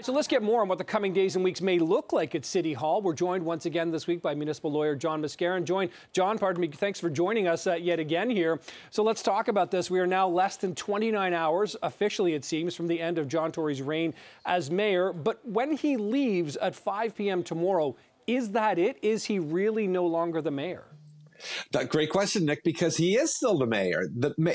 So let's get more on what the coming days and weeks may look like at City Hall. We're joined once again this week by municipal lawyer John Mascarin. John, thanks for joining us yet again here. So let's talk about this. We are now less than 29 hours, officially it seems, from the end of John Tory's reign as mayor. But when he leaves at 5 p.m. tomorrow, is that it? Is he really no longer the mayor? Great question, Nick, because he is still the mayor.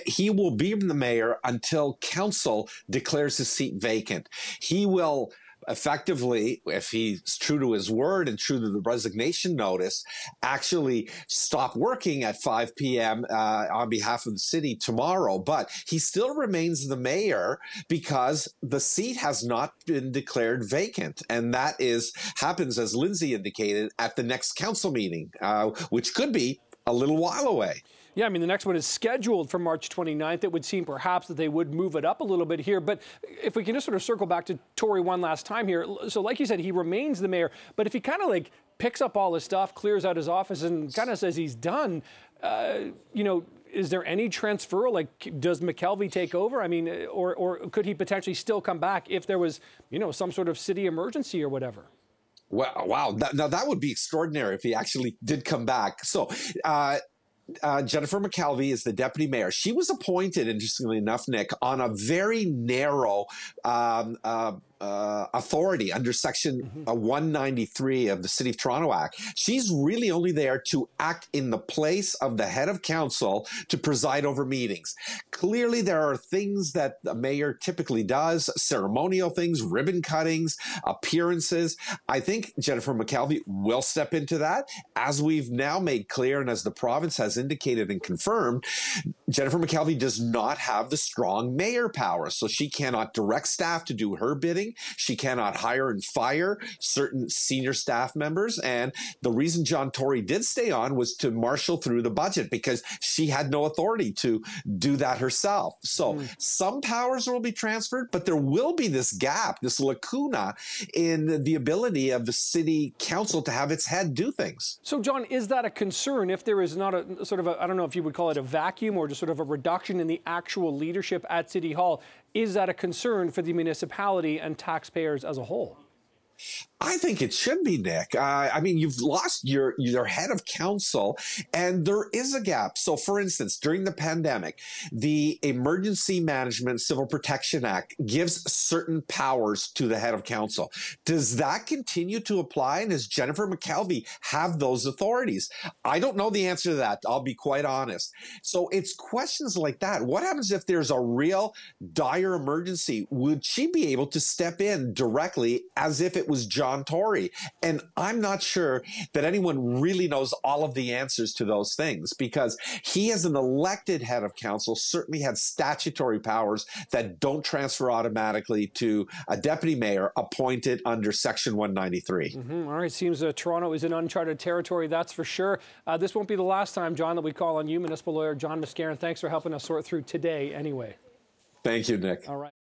He will be the mayor until council declares his seat vacant. He will effectively, if he's true to his word and true to the resignation notice, actually stop working at 5 p.m. On behalf of the city tomorrow. But he still remains the mayor because the seat has not been declared vacant. And that happens, as Lindsay indicated, at the next council meeting, which could be a little while away. Yeah, I mean, the next one is scheduled for March 29th. It would seem perhaps that they would move it up a little bit here. But if we can just sort of circle back to Tory one last time here. So like you said, he remains the mayor. But if he kind of like picks up all his stuff, clears out his office and kind of says he's done, is there any transfer? Like, does McKelvey take over? I mean, or could he potentially still come back if there was, some sort of city emergency or whatever? Well, wow. Now, that would be extraordinary if he actually did come back. So Jennifer McKelvey is the deputy mayor. She was appointed, interestingly enough, Nick, on a very narrow authority under Section 193 of the City of Toronto Act. She's really only there to act in the place of the head of council to preside over meetings. Clearly, there are things that the mayor typically does, ceremonial things, ribbon cuttings, appearances. I think Jennifer McKelvey will step into that. As we've now made clear and as the province has indicated and confirmed, Jennifer McKelvey does not have the strong mayor powers, so she cannot direct staff to do her bidding. She cannot hire and fire certain senior staff members. And the reason John Tory did stay on was to marshal through the budget because she had no authority to do that herself. So some powers will be transferred, but there will be this gap, this lacuna in the ability of the city council to have its head do things. So, John, is that a concern if there is not a sort of I don't know if you would call it a vacuum or just sort of a reduction in the actual leadership at City Hall? Is that a concern for the municipality and taxpayers as a whole? I think it should be, Nick. I mean, you've lost your head of council, and there is a gap. So, for instance, during the pandemic, the Emergency Management Civil Protection Act gives certain powers to the head of council. Does that continue to apply? And does Jennifer McKelvey have those authorities? I don't know the answer to that. I'll be quite honest. So it's questions like that. What happens if there's a real dire emergency? Would she be able to step in directly as if it was John Tory? And I'm not sure that anyone really knows all of the answers to those things because he, as an elected head of council, certainly had statutory powers that don't transfer automatically to a deputy mayor appointed under Section 193. All right, seems Toronto is in uncharted territory, that's for sure. This won't be the last time, John, that we call on you, municipal lawyer John Mascarin. Thanks for helping us sort through today anyway. Thank you, Nick. All right.